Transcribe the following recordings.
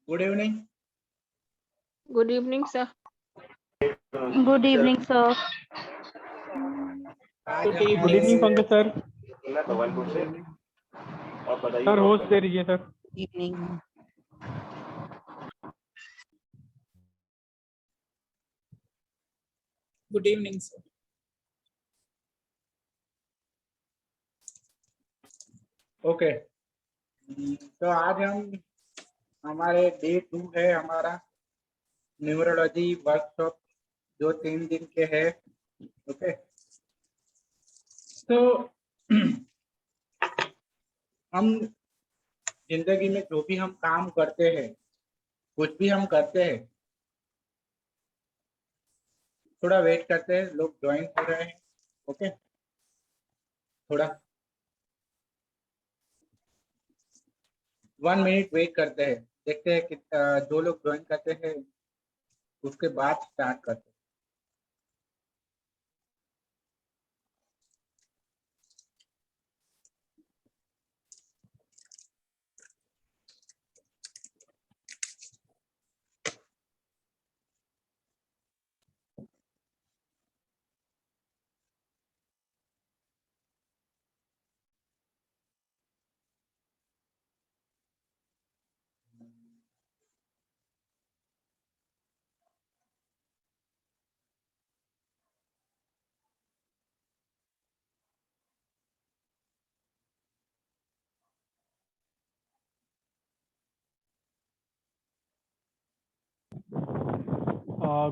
Good evening. Good evening, sir. Good evening, sir. Good good evening Pankaj sir. evening. Sir host दे दीजिए सर। evening. Good evening, sir. Okay तो आज हम हमारे डे 2 है हमारा न्यूमरोलॉजी वर्कशॉप जो 3 दिन के है। ओके तो हम जिंदगी में जो भी हम काम करते हैं, कुछ भी हम करते हैं, थोड़ा वेट करते हैं, लोग ज्वाइन हो रहे हैं। ओके थोड़ा 1 मिनट वेट करते हैं, देखते हैं कि जो लोग ज्वाइन करते हैं उसके बाद स्टार्ट करते हैं।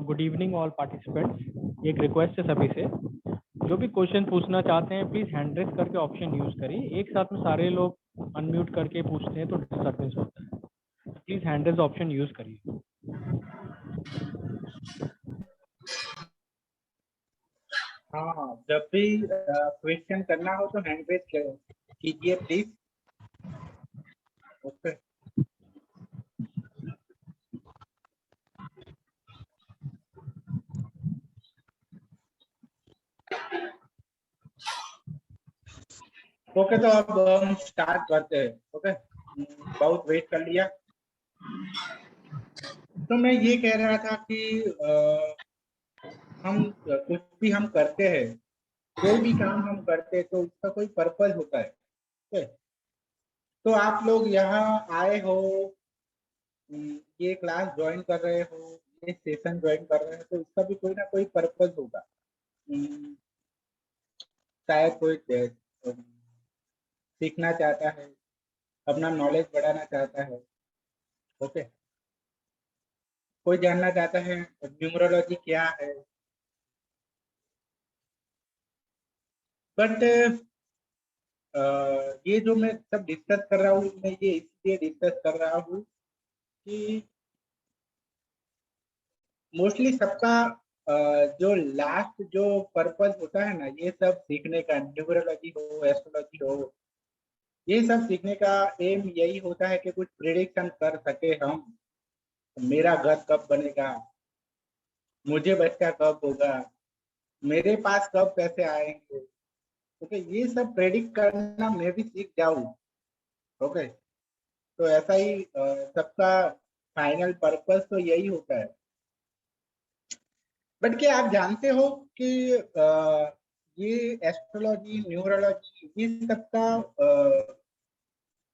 Good evening all participants. एक रिक्वेस्ट है सभी से, जो भी क्वेश्चन पूछना चाहते हैं प्लीज हैंड रेज करके ऑप्शन यूज करिए। एक साथ में सारे लोग अनम्यूट करके पूछते हैं तो डिस्टर्बेंस होता है। Please hand raise option use करिए। हाँ, जब भी क्वेश्चन करना हो तो हैंड रेज कीजिए प्लीज। ओके ओके, तो अब हम स्टार्ट करते हैं। ओके, बहुत वेट कर लिया। तो मैं ये कह रहा था कि हम कुछ भी हम करते हैं, कोई भी काम हम करते हैं तो उसका कोई पर्पस होता है। ओके, तो आप लोग यहाँ आए हो, ये क्लास ज्वाइन कर रहे हो, ये सेशन ज्वाइन कर रहे हो, तो इसका भी कोई ना कोई पर्पस होगा। शायद कोई सीखना चाहता है, अपना नॉलेज बढ़ाना चाहता है। ओके, कोई जानना चाहता है न्यूमरोलॉजी क्या है। बट ये जो मैं सब डिस्कस कर रहा हूँ, मैं ये इसलिए डिस्कस कर रहा हूँ कि मोस्टली सबका जो लास्ट जो पर्पस होता है ना, ये सब सीखने का, न्यूमरोलॉजी हो, एस्ट्रोलॉजी हो, ये सब सीखने का एम यही होता है कि कुछ प्रिडिक्शन कर सके हम। मेरा घर कब बनेगा, मुझे बच्चा कब होगा, मेरे पास कब पैसे आएंगे। ओके, ये सब प्रेडिक्ट करना मैं भी सीख जाऊं। ओके, तो ऐसा ही सबका फाइनल पर्पस तो यही होता है। बट क्या आप जानते हो कि ये एस्ट्रोलॉजी, न्यूमरोलॉजी, ये सबका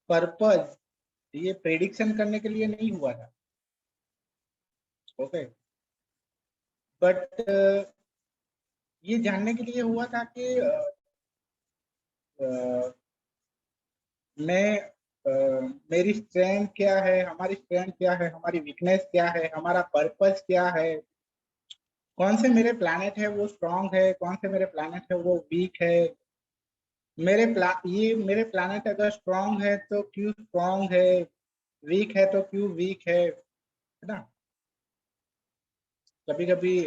पर्पस ये प्रेडिक्शन करने के लिए नहीं हुआ था। ओके, बट ये जानने के लिए हुआ था कि मेरी स्ट्रेंथ क्या है, हमारी स्ट्रेंथ क्या है, हमारी वीकनेस क्या है, हमारा पर्पस क्या है, कौन से मेरे प्लैनेट है वो स्ट्रांग है, कौन से मेरे प्लैनेट है वो वीक है। मेरे प्लैनेट अगर स्ट्रांग है तो क्यों स्ट्रांग है, वीक है तो क्यों वीक है ना। कभी कभी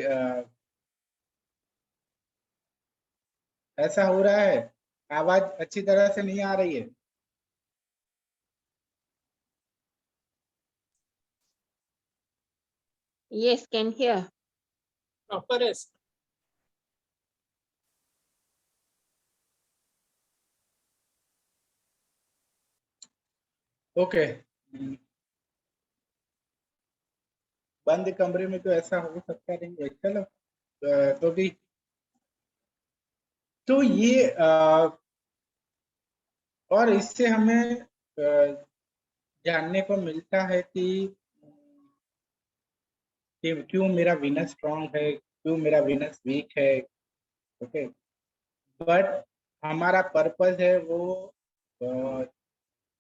ऐसा हो रहा है, आवाज अच्छी तरह से नहीं आ रही है। Yes, can hear. Proper is okay, बंद कमरे में तो ऐसा हो सकता नहीं है। चलो, तो भी तो ये और इससे हमें जानने को मिलता है कि क्यों मेरा वीनस स्ट्रांग है, क्यों मेरा वीनस वीक है। ओके, बट हमारा पर्पस है वो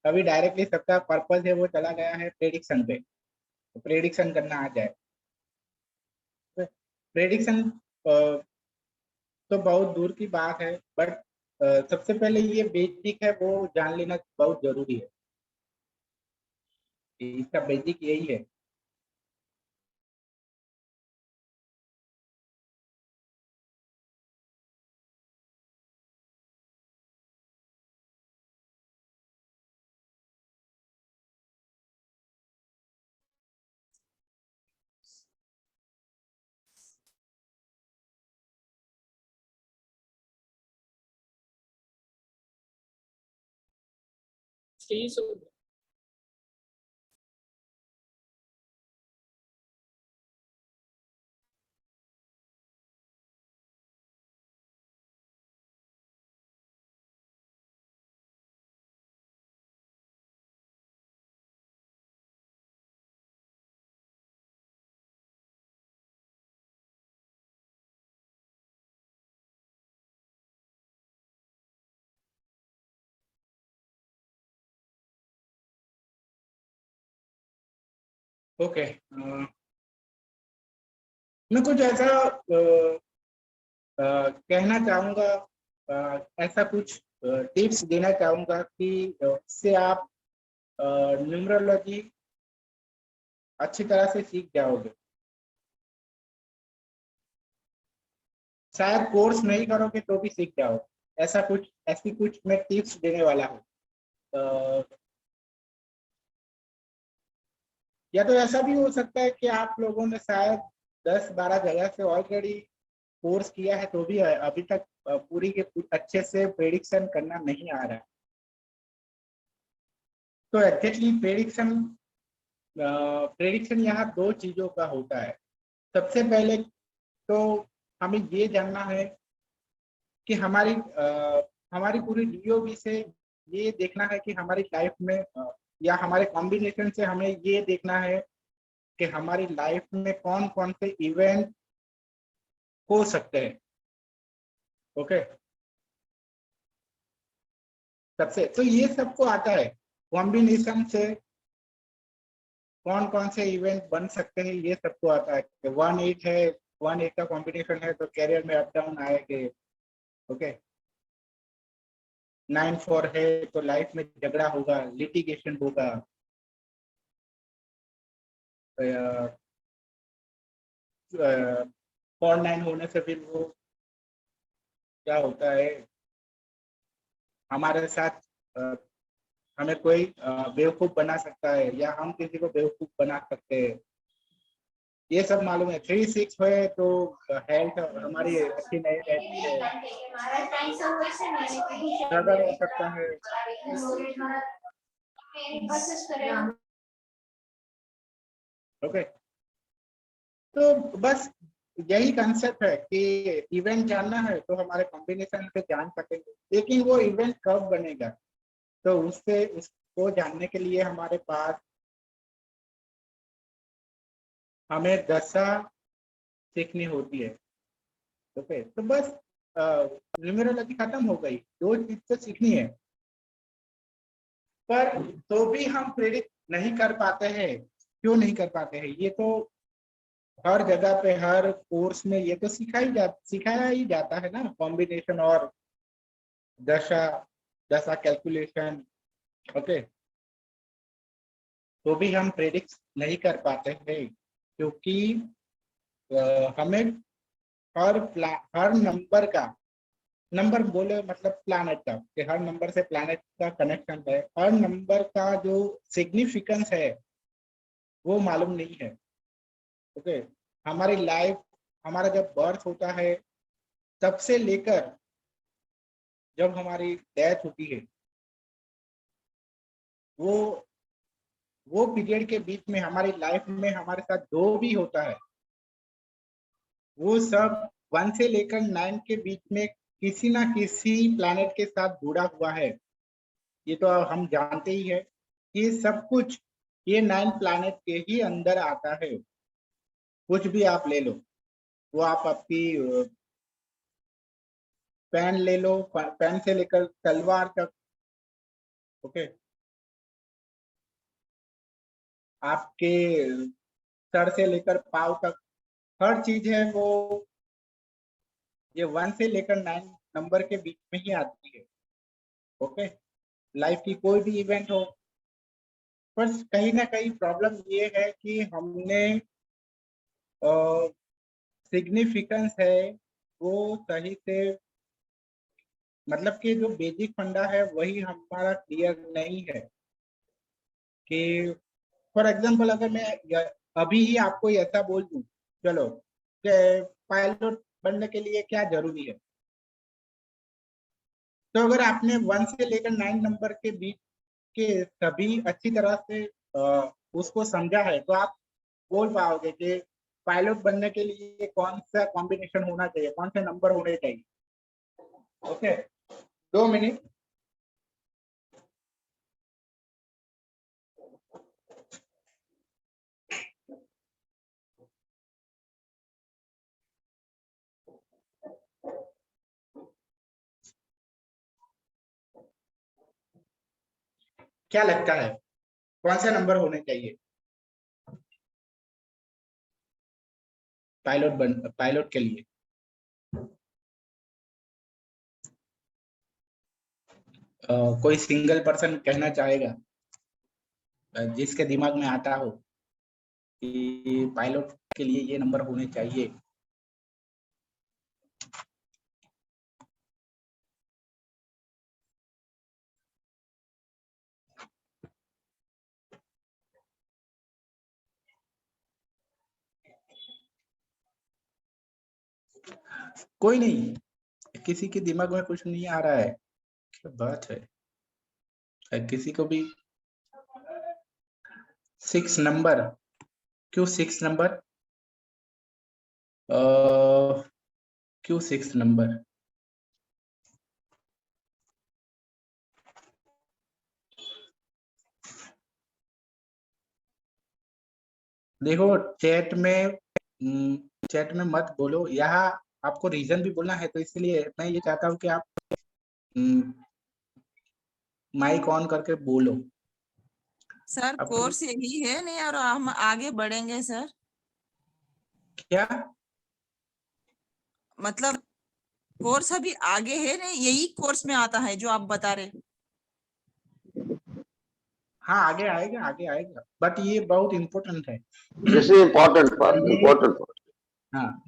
अभी डायरेक्टली सबका पर्पस है वो चला गया है प्रेडिक्शन पे। तो प्रेडिक्शन करना आ जाए, प्रेडिक्शन तो बहुत दूर की बात है। बट सबसे पहले ये बेसिक है वो जान लेना बहुत जरूरी है। इसका बेसिक यही है। free, so ओके, मैं कुछ ऐसा कहना चाहूँगा, ऐसा कुछ टिप्स देना चाहूँगा कि इससे आप न्यूमरोलॉजी अच्छी तरह से सीख जाओगे। शायद कोर्स नहीं करोगे तो भी सीख जाओगे। ऐसी कुछ मैं टिप्स देने वाला हूँ। या तो ऐसा भी हो सकता है कि आप लोगों ने शायद 10-12 जगह से ऑलरेडी कोर्स किया है तो भी अभी तक पूरी के अच्छे से प्रेडिक्शन करना नहीं आ रहा है। तो एग्जैक्टली प्रेडिक्शन यहाँ दो चीजों का होता है। सबसे पहले तो हमें ये जानना है कि हमारी पूरी डीओबी से ये देखना है कि हमारी लाइफ में या हमारे कॉम्बिनेशन से हमें ये देखना है कि हमारी लाइफ में कौन कौन से इवेंट हो सकते हैं। ओके, सबसे तो ये सबको आता है कॉम्बिनेशन से कौन कौन से इवेंट बन सकते हैं, ये सबको आता है। 1-8 है, 1-8 का कॉम्बिनेशन है तो कैरियर में अप डाउन आएंगे। ओके, 9-4 है तो लाइफ में झगड़ा होगा, लिटिगेशन होगा। 4-9 होने से फिर वो क्या होता है, हमारे साथ हमें कोई बेवकूफ बना सकता है या हम किसी को बेवकूफ बना सकते हैं, ये सब मालूम है। 3-6 है तो हेल्थ हमारी अच्छी नहीं रहती है, स्ट्रगल हो सकता है। ओके, तो बस यही कंसेप्ट है कि इवेंट जानना है तो हमारे कॉम्बिनेशन से जान सकेंगे, लेकिन वो इवेंट कब बनेगा तो उसको जानने के लिए हमारे पास हमें दशा सीखनी होती है। ओके, तो बस न्यूमेरोलॉजी खत्म हो गई, दो चीज तो सीखनी है। पर तो भी हम प्रेडिक्ट नहीं कर पाते हैं। क्यों नहीं कर पाते हैं? ये तो हर जगह पे हर कोर्स में ये तो सिखाया ही जाता है ना, कॉम्बिनेशन और दशा दशा कैलकुलेशन। ओके, तो भी हम प्रेडिक्ट नहीं कर पाते हैं क्योंकि हमें हर नंबर बोले मतलब प्लैनेट का, कि हर नंबर से प्लैनेट का कनेक्शन है, हर नंबर का जो सिग्निफिकेंस है वो मालूम नहीं है। ओके, हमारी लाइफ, हमारा जब बर्थ होता है तब से लेकर जब हमारी डेथ होती है, वो वो पीरियड के बीच में हमारी लाइफ में हमारे साथ जो भी होता है वो सब 1 से लेकर 9 के बीच में किसी ना किसी प्लैनेट के साथ जुड़ा हुआ है। ये तो हम जानते ही है कि सब कुछ ये 9 प्लैनेट के ही अंदर आता है। कुछ भी आप ले लो, वो आप आपकी पेन ले लो, पेन से लेकर तलवार तक। ओके, आपके सर से लेकर पाँव तक हर चीज है वो ये 1 से लेकर 9 नंबर के बीच में ही आती है। ओके, लाइफ की कोई भी इवेंट हो, पर कहीं ना कहीं प्रॉब्लम ये है कि हमने सिग्निफिकेंस है वो सही से, मतलब कि जो बेसिक फंडा है वही हमारा क्लियर नहीं है। कि फॉर एग्जांपल अगर मैं अभी ही आपको ऐसा बोल दूं, चलो कि पायलट बनने के लिए क्या जरूरी है, तो अगर आपने 1 से लेकर 9 नंबर के बीच के सभी अच्छी तरह से उसको समझा है तो आप बोल पाओगे कि पायलट बनने के लिए कौन सा कॉम्बिनेशन होना चाहिए, कौन से नंबर होने चाहिए। Okay, 2 minute. क्या लगता है कौन से नंबर होने चाहिए पायलट के लिए? कोई सिंगल पर्सन कहना चाहेगा जिसके दिमाग में आता हो कि पायलट के लिए ये नंबर होने चाहिए? कोई नहीं, किसी के दिमाग में कुछ नहीं आ रहा है, क्या बात है। किसी को भी 6 नंबर, क्यों 6 नंबर, क्यों 6 नंबर? देखो चैट में मत बोलो, यहाँ आपको रीजन भी बोलना है, तो इसलिए मैं ये चाहता हूँ कि आप माइक ऑन करके बोलो। सर अब कोर्स यही है नहीं और हम आगे बढ़ेंगे सर, क्या? मतलब कोर्स अभी आगे है नहीं, यही कोर्स में आता है जो आप बता रहे। हाँ, आगे आएगा, बट ये बहुत इम्पोर्टेंट है। This is important part. Important part. हाँ,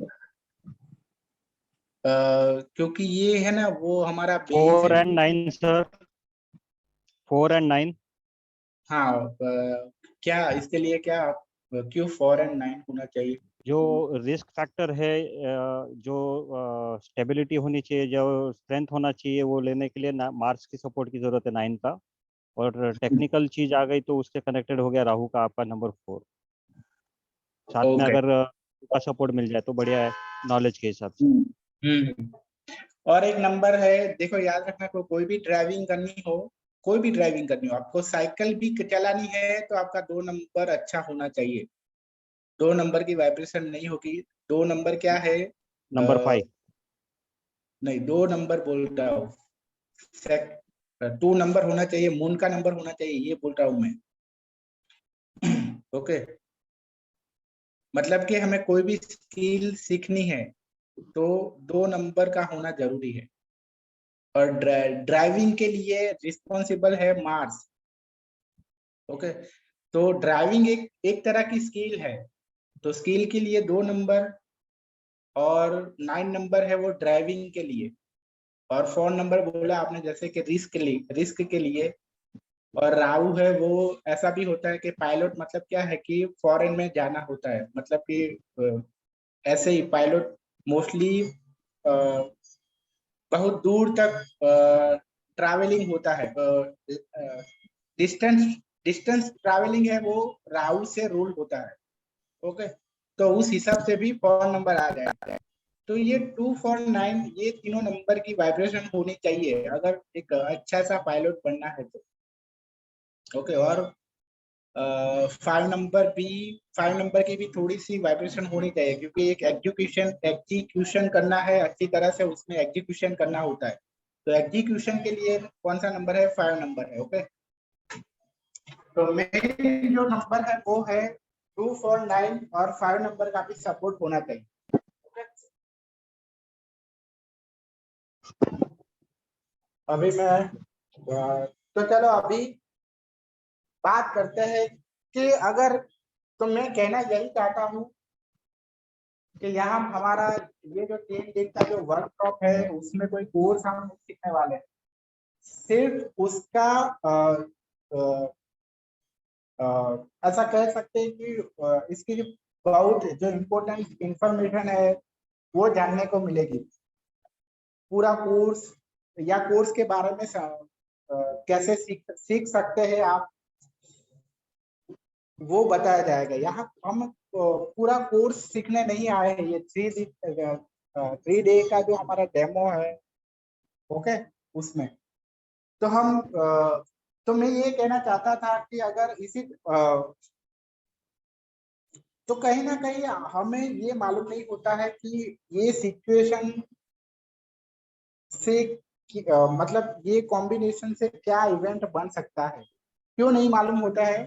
क्योंकि ये है ना, वो हमारा बेस 4 है। and 9 sir, 4 and 9। हाँ, क्या इसके लिए क्या, क्यों 4 और 9 होना चाहिए? जो रिस्क फैक्टर है, जो स्टेबिलिटी होनी चाहिए, जो स्ट्रेंथ होना चाहिए, वो लेने के लिए मार्स की सपोर्ट की जरूरत है 9 का। और टेक्निकल चीज आ गई तो उससे कनेक्टेड हो गया राहु का आपका नंबर 4। साथ में ओके। अगर का सपोर्ट मिल जाए तो बढ़िया है नॉलेज के हिसाब से। हम्म। और एक नंबर है, देखो याद रखना, कोई भी ड्राइविंग करनी हो, कोई भी ड्राइविंग करनी हो, आपको साइकिल भी चलानी है, तो आपका 2 नंबर अच्छा होना चाहिए। 2 नंबर की वाइब्रेशन नहीं होगी। 2 नंबर क्या है? नंबर 5। नहीं, 2 नंबर बोल रहा हूँ, 2 नंबर होना चाहिए, मून का नंबर होना चाहिए, ये बोल रहा हूँ मैं। ओके, मतलब कि हमें कोई भी स्किल सीखनी है तो 2 नंबर का होना जरूरी है। और ड्राइविंग के लिए रिस्पॉन्सिबल है मार्स। ओके, तो ड्राइविंग एक तरह की स्किल है, तो स्किल के लिए 2 नंबर, और 9 नंबर है वो ड्राइविंग के लिए, और 4 नंबर बोला आपने जैसे कि रिस्क के लिए। और राहु है वो, ऐसा भी होता है कि पायलट, मतलब क्या है कि फॉरेन में जाना होता है, मतलब कि ऐसे ही पायलट मोस्टली बहुत दूर तक ट्रैवलिंग होता है, डिस्टेंस डिस्टेंस ट्रैवलिंग है वो राहु से रूल होता है। ओके, तो उस हिसाब से भी 4 नंबर आ जाएगा। तो ये 2, 4, 9 ये तीनों नंबर की वाइब्रेशन होनी चाहिए अगर एक अच्छा सा पायलट बनना है तो। ओके, और 5 नंबर की भी थोड़ी सी वाइब्रेशन होनी चाहिए, क्योंकि एक एग्जीक्यूशन करना है अच्छी तरह से, उसमें एग्जीक्यूशन करना होता है। तो एग्जीक्यूशन के लिए कौन सा नंबर है? 5 नंबर है। ओके, तो मेन जो नंबर है वो है 2, 4, 9, और 5 नंबर का भी सपोर्ट होना चाहिए। अभी मैं तो चलो अभी बात करते हैं कि अगर, तो मैं कहना यही चाहता हूँ कि यहाँ हमारा ये जो 10 दिन का जो वर्कशॉप है उसमें कोई कोर्स हम नहीं सीखने वाले हैं, सिर्फ उसका ऐसा कह सकते हैं कि इसकी जो बहुत जो इम्पोर्टेंट इंफॉर्मेशन है वो जानने को मिलेगी। पूरा कोर्स या कोर्स के बारे में कैसे सीख सकते हैं आप, वो बताया जाएगा। यहाँ हम पूरा कोर्स सीखने नहीं आए हैं, ये 3 डे का जो हमारा डेमो है, ओके, उसमें तो हम तो मैं ये कहना चाहता था कि अगर इसी तो कहीं ना कहीं हमें ये मालूम नहीं होता है कि ये सिचुएशन से मतलब ये कॉम्बिनेशन से क्या इवेंट बन सकता है। क्यों नहीं मालूम होता है?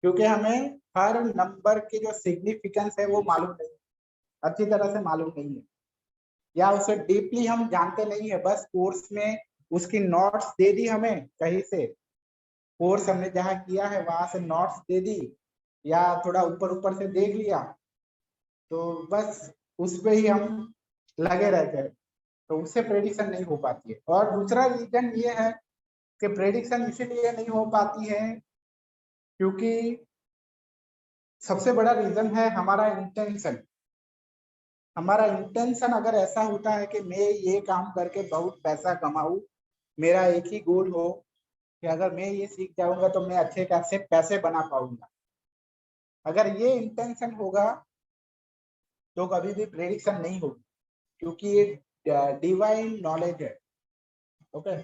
क्योंकि हमें हर नंबर के जो सिग्निफिकेंस है वो मालूम नहीं, अच्छी तरह से मालूम नहीं है, या उसे डीपली हम जानते नहीं है। बस कोर्स में उसकी नोट्स दे दी हमें कहीं से, कोर्स हमने जहाँ किया है वहां से नोट्स दे दी, या थोड़ा ऊपर ऊपर से देख लिया, तो बस उस पे ही हम लगे रहते हैं, तो उससे प्रेडिक्शन नहीं हो पाती है। और दूसरा रीजन ये है कि प्रेडिक्शन इसीलिए नहीं हो पाती है क्योंकि सबसे बड़ा रीजन है हमारा इंटेंशन। हमारा इंटेंशन अगर ऐसा होता है कि मैं ये काम करके बहुत पैसा कमाऊं, मेरा एक ही गोल हो कि अगर मैं ये सीख जाऊंगा तो मैं अच्छे खासे पैसे बना पाऊंगा, अगर ये इंटेंशन होगा तो कभी भी प्रेडिक्शन नहीं होगी, क्योंकि ये डिवाइन नॉलेज है। ओके,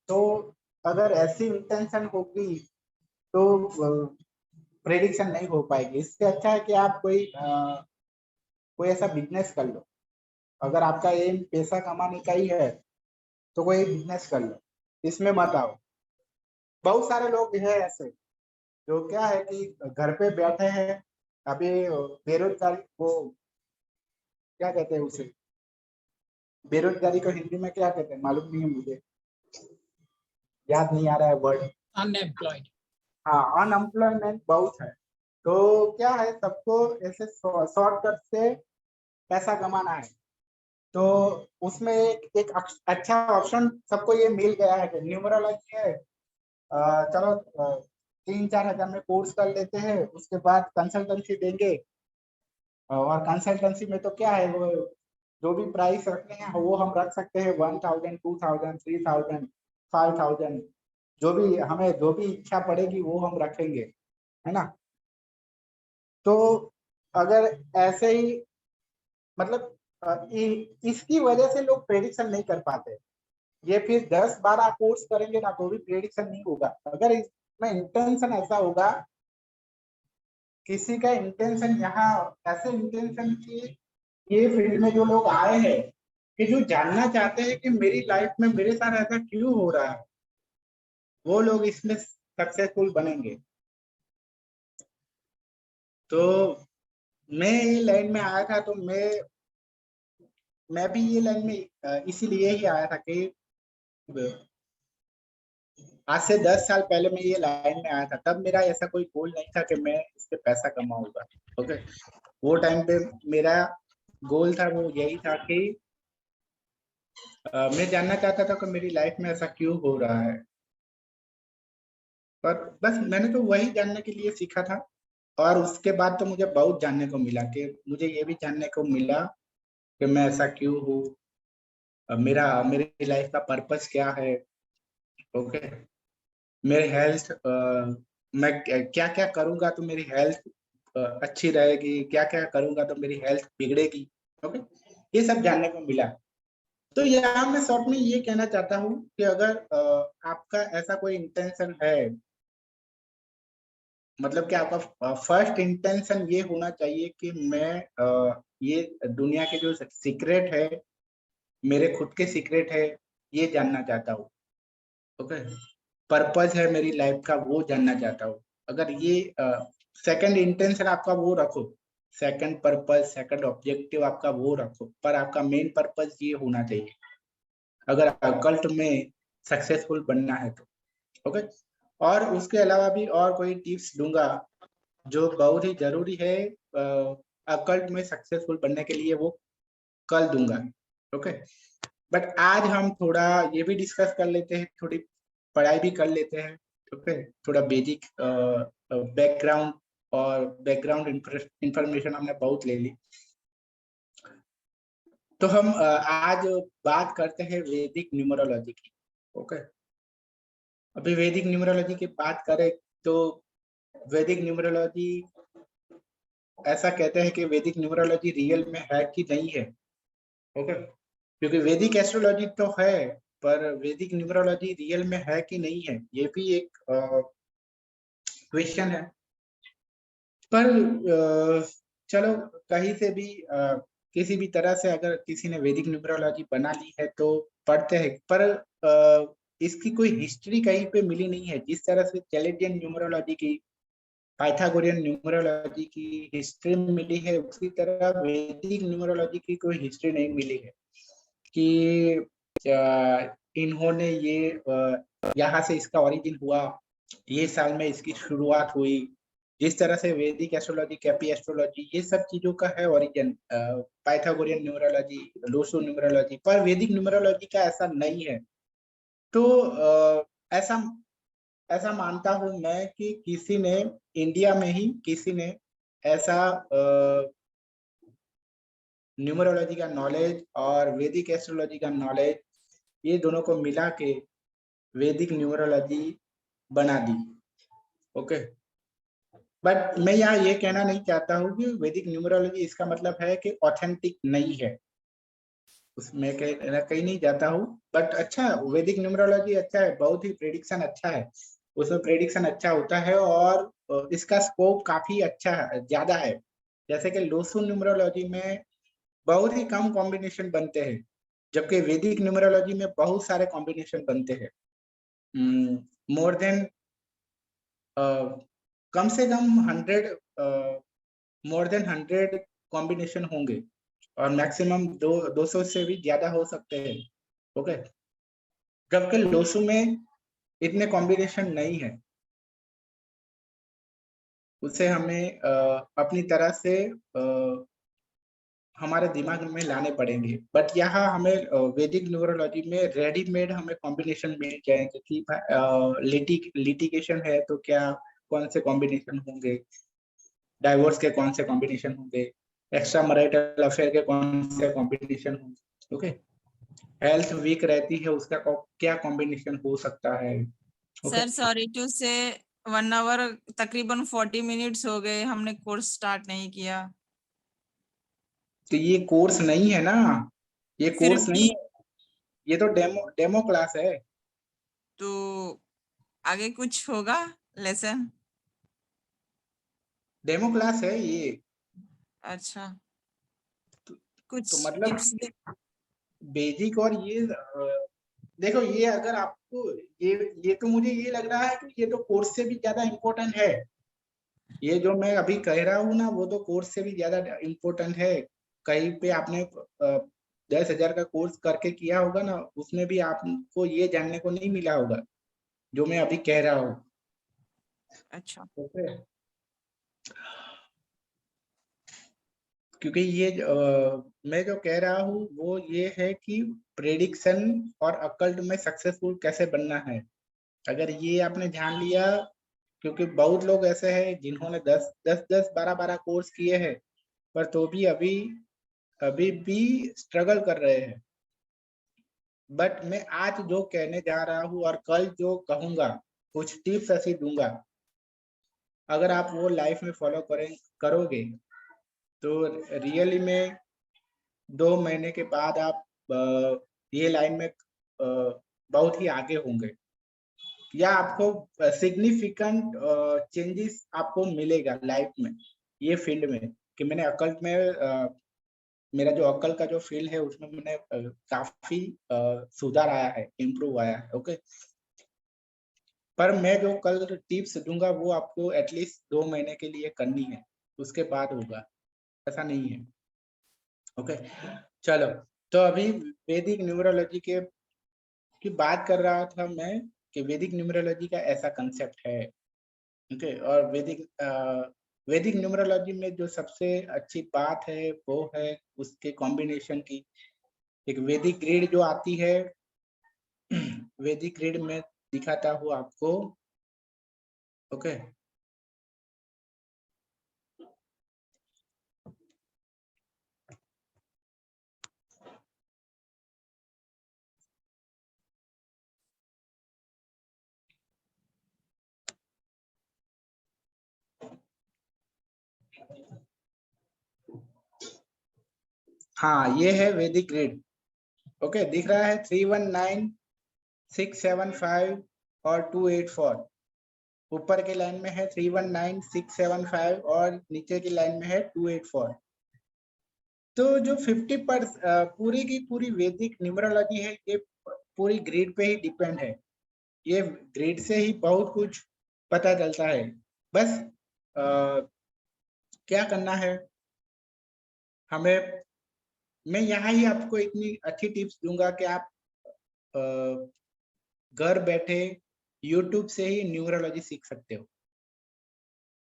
तो अगर ऐसी इंटेंशन होगी तो प्रेडिक्शन नहीं हो पाएगी। इससे अच्छा है कि आप कोई ऐसा बिजनेस कर लो। अगर आपका एम पैसा कमाने का ही है तो कोई बिजनेस कर लो, इसमें मत आओ। बहुत सारे लोग हैं ऐसे जो क्या है कि घर पे बैठे हैं, अभी बेरोजगारी, वो क्या कहते हैं उसे, बेरोजगारी को हिंदी में क्या कहते हैं मालूम नहीं है मुझे, याद नहीं आ रहा है वर्ड। Unemployed. हाँ, अनएम्प्लॉयमेंट बहुत है। तो क्या है, सबको ऐसे शॉर्टकट से पैसा कमाना है, तो उसमें एक अच्छा ऑप्शन सबको ये मिल गया है कि न्यूमरोलॉजी है। चलो 3-4 हजार में कोर्स कर लेते हैं, उसके बाद कंसल्टेंसी देंगे, और कंसल्टेंसी में तो क्या है, वो जो भी प्राइस रखने हैं वो हम रख सकते हैं, 1000, 2000, 3000, 5000, जो भी इच्छा पड़ेगी वो हम रखेंगे, है ना। तो अगर ऐसे ही मतलब इसकी वजह से लोग प्रेडिक्शन नहीं कर पाते। ये फिर 10-12 कोर्स करेंगे ना तो भी प्रेडिक्शन नहीं होगा। अगर इसमें इंटेंशन ऐसा होगा, किसी का इंटेंशन यहाँ ऐसे इंटेंशन की, ये फील्ड में जो लोग आए हैं कि जो जानना चाहते हैं कि मेरी लाइफ में मेरे साथ ऐसा क्यों हो रहा है, वो लोग इसमें सक्सेसफुल बनेंगे। तो मैं ये लाइन में आया था, तो मैं भी ये लाइन में इसीलिए ही आया था कि आज से 10 साल पहले मैं ये लाइन में आया था, तब मेरा ऐसा कोई गोल नहीं था कि मैं इससे पैसा कमाऊंगा। ओके, वो टाइम पे मेरा गोल था, वो यही था कि मैं जानना चाहता था कि मेरी लाइफ में ऐसा क्यों हो रहा है। पर बस मैंने तो वही जानने के लिए सीखा था, और उसके बाद तो मुझे बहुत जानने को मिला, कि मुझे ये भी जानने को मिला कि मैं ऐसा क्यों हूँ, मेरी लाइफ का पर्पस क्या है। ओके, मेरी हेल्थ, मैं क्या क्या करूंगा तो मेरी हेल्थ अच्छी रहेगी, क्या क्या करूंगा तो मेरी हेल्थ बिगड़ेगी। ओके, ये सब जानने को मिला। तो यहाँ मैं शॉर्ट में ये कहना चाहता हूँ कि अगर आपका ऐसा कोई इंटेंशन है, मतलब कि आपका फर्स्ट इंटेंशन ये होना चाहिए कि मैं ये दुनिया के जो सीक्रेट है, मेरे खुद के सीक्रेट है, ये जानना चाहता हूँ। ओके, पर्पस है मेरी लाइफ का, वो जानना चाहता हूँ। अगर ये सेकंड इंटेंशन आपका वो रखो, सेकंड पर्पस, सेकंड ऑब्जेक्टिव आपका वो रखो, पर आपका मेन पर्पस ये होना चाहिए अगर अकल्ट में सक्सेसफुल बनना है तो। ओके, और उसके अलावा भी और कोई टिप्स दूंगा जो बहुत ही जरूरी है अकल्ट में सक्सेसफुल बनने के लिए, वो कल दूंगा। ओके, बट आज हम थोड़ा ये भी डिस्कस कर लेते हैं, थोड़ी पढ़ाई भी कर लेते हैं। ओके, थोड़ा बेसिक बैकग्राउंड और बैकग्राउंड इंफॉर्मेशन हमने बहुत ले ली। तो हम आज बात करते हैं वैदिक न्यूमरोलॉजी की। ओके, अभी वैदिक न्यूमरोलॉजी की बात करें तो वैदिक न्यूमरोलॉजी, ऐसा कहते हैं कि वैदिक न्यूमरोलॉजी रियल में है कि नहीं है। ओके, क्योंकि वैदिक एस्ट्रोलॉजी तो है, पर वैदिक न्यूमरोलॉजी रियल में है कि नहीं है, ये भी एक क्वेश्चन है। पर चलो, कहीं से भी किसी भी तरह से अगर किसी ने वैदिक न्यूमरोलॉजी बना ली है तो पढ़ते हैं, पर इसकी कोई हिस्ट्री कहीं पे मिली नहीं है। जिस तरह से चैलेंजियन न्यूमरोलॉजी की, पाइथागोरियन न्यूमरोलॉजी की हिस्ट्री मिली है, उसी तरह वैदिक न्यूमरोलॉजी की कोई हिस्ट्री नहीं मिली है कि इन्होंने ये यहाँ से इसका ओरिजिन हुआ, ये साल में इसकी शुरुआत हुई। जिस तरह से वैदिक एस्ट्रोलॉजी, कैपी एस्ट्रोलॉजी, ये सब चीजों का है ओरिजिन, पाइथागोरियन न्यूमरोलॉजी, लोसो न्यूमरोलॉजी, पर वैदिक न्यूमरोलॉजी का ऐसा नहीं है। तो ऐसा मानता हूं मैं कि किसी ने इंडिया में ही किसी ने ऐसा न्यूमरोलॉजी का नॉलेज और वैदिक एस्ट्रोलॉजी का नॉलेज, ये दोनों को मिला के वैदिक न्यूमरोलॉजी बना दी। ओके, बट मैं यहाँ ये कहना नहीं चाहता हूँ कि वैदिक न्यूमरोलॉजी इसका मतलब है कि ऑथेंटिक नहीं है, उसमें कहीं नहीं जाता हूँ। बट अच्छा, वैदिक न्यूमरोलॉजी अच्छा है, बहुत ही प्रेडिक्शन अच्छा है, उसमें प्रेडिक्शन अच्छा होता है और इसका स्कोप काफी अच्छा है, ज्यादा है। जैसे कि लोसू न्यूमरोलॉजी में बहुत ही कम कॉम्बिनेशन बनते हैं, जबकि वैदिक न्यूमरोलॉजी में बहुत सारे कॉम्बिनेशन बनते हैं। मोर देन कम से कम 100 मोर देन 100 कॉम्बिनेशन होंगे और मैक्सिमम 200 से भी ज्यादा हो सकते हैं। ओके, जबकि लोसू में इतने कॉम्बिनेशन नहीं है, उसे हमें अपनी तरह से हमारे दिमाग में लाने पड़ेंगे। बट यहाँ हमें वैदिक न्यूमरोलॉजी में रेडीमेड हमें कॉम्बिनेशन मिल जाएंगे कि लिटिगेशन है तो क्या कौन से कॉम्बिनेशन होंगे, डाइवोर्स के कौन से कॉम्बिनेशन होंगे, एक्स्ट्रा मैरिटल अफेयर के कौन से कॉम्बिनेशन होंगे। ओके, हेल्थ वीक रहती है उसका क्या कॉम्बिनेशन हो सकता है। सर सॉरी टू से 1 आवर तकरीबन 40 मिनट्स हो गए, हमने कोर्स स्टार्ट नहीं किया। तो ये कोर्स नहीं है ना, ये फिर कोर्स नहीं भी है, ये तो डेमो क्लास है। तो आगे कुछ होगा लेसन? डेमो क्लास है ये, अच्छा, तो कुछ मतलब टिप्स दे। बेसिक और ये देखो, ये अगर आपको ये तो मुझे ये लग रहा है कि ये तो कोर्स से भी ज्यादा इम्पोर्टेंट है। ये जो मैं अभी कह रहा हूँ ना, वो तो कोर्स से भी ज्यादा इम्पोर्टेंट है। कहीं पे आपने 10,000 का कोर्स करके किया होगा ना, उसमें भी आपको ये जानने को नहीं मिला होगा जो मैं अभी कह रहा हूँ। अच्छा, क्योंकि ये मैं जो कह रहा हूँ वो ये है कि प्रेडिक्शन और अकल्ट में सक्सेसफुल कैसे बनना है। अगर ये आपने जान लिया, क्योंकि बहुत लोग ऐसे हैं जिन्होंने 10 12 कोर्स किए हैं, पर तो भी अभी भी स्ट्रगल कर रहे हैं। बट मैं आज जो कहने जा रहा हूँ और कल जो कहूंगा, कुछ टिप्स ऐसी दूंगा, अगर आप वो लाइफ में फॉलो करोगे तो रियली में 2 महीने के बाद आप ये लाइन में बहुत ही आगे होंगे, या आपको सिग्निफिकेंट चेंजेस आपको मिलेगा लाइफ में, ये फील्ड में। कि मैंने अकल्ट में मेरा जो अकल का जो फील्ड है उसमें मैंने काफी सुधार आया है, इम्प्रूव आया है। ओके, पर मैं जो कल टिप्स दूंगा वो आपको एटलीस्ट 2 महीने के लिए करनी है, उसके बाद होगा, ऐसा नहीं है। ओके, चलो, तो अभी वैदिक न्यूमरोलॉजी की बात कर रहा था मैं, कि वैदिक न्यूमरोलॉजी का ऐसा कंसेप्ट है। ओके, और वैदिक न्यूमरोलॉजी में जो सबसे अच्छी बात है वो है उसके कॉम्बिनेशन की। एक वैदिक ग्रिड जो आती है, वैदिक ग्रिड में दिखाता हूँ आपको। ओके, हाँ ये है वैदिक ग्रिड। ओके, दिख रहा है 319 675 और 284। ऊपर के लाइन में है 319 675 और नीचे की लाइन में है 284। तो जो 50% पूरी की पूरी वैदिक न्यूमरोलॉजी है, ये पूरी ग्रिड पे ही डिपेंड है। ये ग्रिड से ही बहुत कुछ पता चलता है। बस क्या करना है हमें, मैं यहाँ ही आपको इतनी अच्छी टिप्स दूंगा कि आप घर बैठे YouTube से ही न्यूमरोलॉजी सीख सकते हो।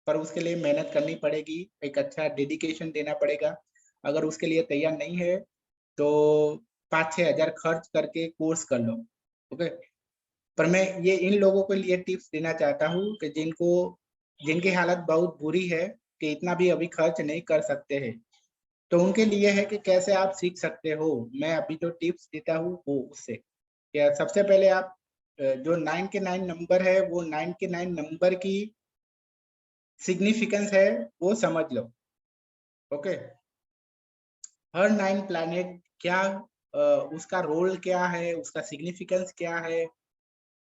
पर उसके लिए मेहनत करनी पड़ेगी, एक अच्छा डेडिकेशन देना पड़ेगा। अगर उसके लिए तैयार नहीं है तो 5-6 हजार खर्च करके कोर्स कर लो। ओके, पर मैं ये इन लोगों के लिए टिप्स देना चाहता हूँ कि जिनकी हालत बहुत बुरी है, कि इतना भी अभी खर्च नहीं कर सकते हैं, तो उनके लिए है कि कैसे आप सीख सकते हो। मैं अभी जो टिप्स देता हूँ वो उससे क्या, सबसे पहले आप जो 9 के 9 नंबर है वो 9 के 9 नंबर की सिग्निफिकेंस है वो समझ लो। ओके, हर 9 प्लैनेट क्या उसका रोल क्या है, उसका सिग्निफिकेंस क्या है,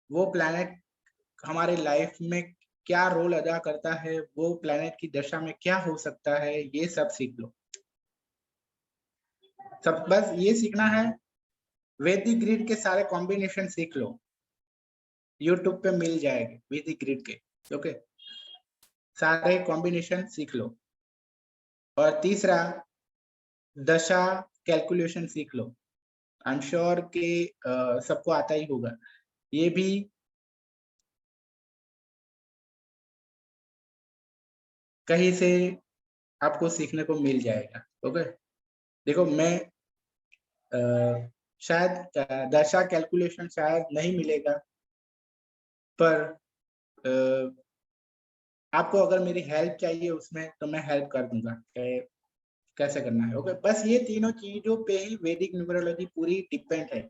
वो प्लैनेट हमारे लाइफ में क्या रोल अदा करता है, वो प्लैनेट की दशा में क्या हो सकता है, ये सब सीख लो। सब बस ये सीखना है। वैदिक ग्रिड के सारे कॉम्बिनेशन सीख लो, यूट्यूब पे मिल जाएंगे वैदिक ग्रिड के। ओके, सारे कॉम्बिनेशन सीख लो। और तीसरा, दशा कैलकुलेशन सीख लो। आई एम श्योर कि सबको आता ही होगा, ये भी कहीं से आपको सीखने को मिल जाएगा। ओके, देखो मैं शायद दशा कैलकुलेशन शायद नहीं मिलेगा, पर आपको अगर मेरी हेल्प चाहिए उसमें तो मैं हेल्प कर दूंगा कैसे करना है। ओके, बस ये तीनों चीजों पे ही वैदिक न्यूमरोलॉजी पूरी डिपेंड है।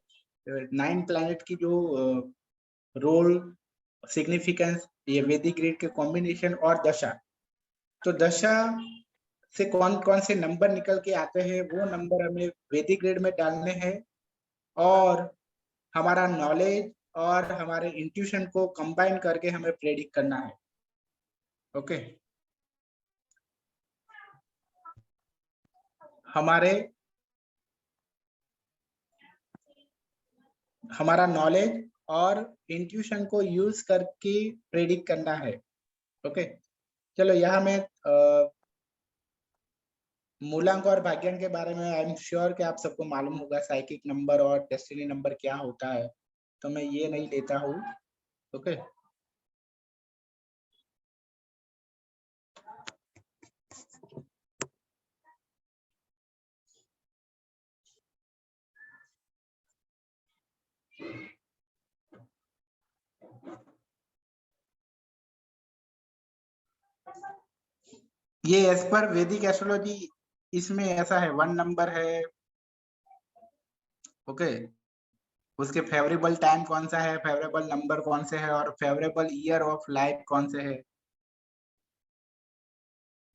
9 प्लैनेट की जो रोल, सिग्निफिकेंस, ये वैदिक ग्रिड के कॉम्बिनेशन और दशा। तो दशा से कौन कौन से नंबर निकल के आते हैं वो नंबर हमें वैदिक ग्रिड में डालने हैं, और हमारा नॉलेज और हमारे इंट्यूशन को कंबाइन करके हमें प्रेडिक्ट करना है। ओके, हमारा नॉलेज और इंट्यूशन को यूज करके प्रेडिक्ट करना है। ओके, चलो यहाँ मैं मूलांक और भाग्यांक के बारे में आई एम श्योर कि आप सबको मालूम होगा, साइकिक नंबर और डेस्टिनी नंबर क्या होता है, तो मैं ये नहीं लेता हूँ। ओके, ये एज पर वैदिक एस्ट्रोलॉजी इसमें ऐसा है, 1 नंबर है। ओके, उसके फेवरेबल टाइम कौन सा है, फेवरेबल नंबर कौन से है, और फेवरेबल ईयर ऑफ लाइफ कौन से है।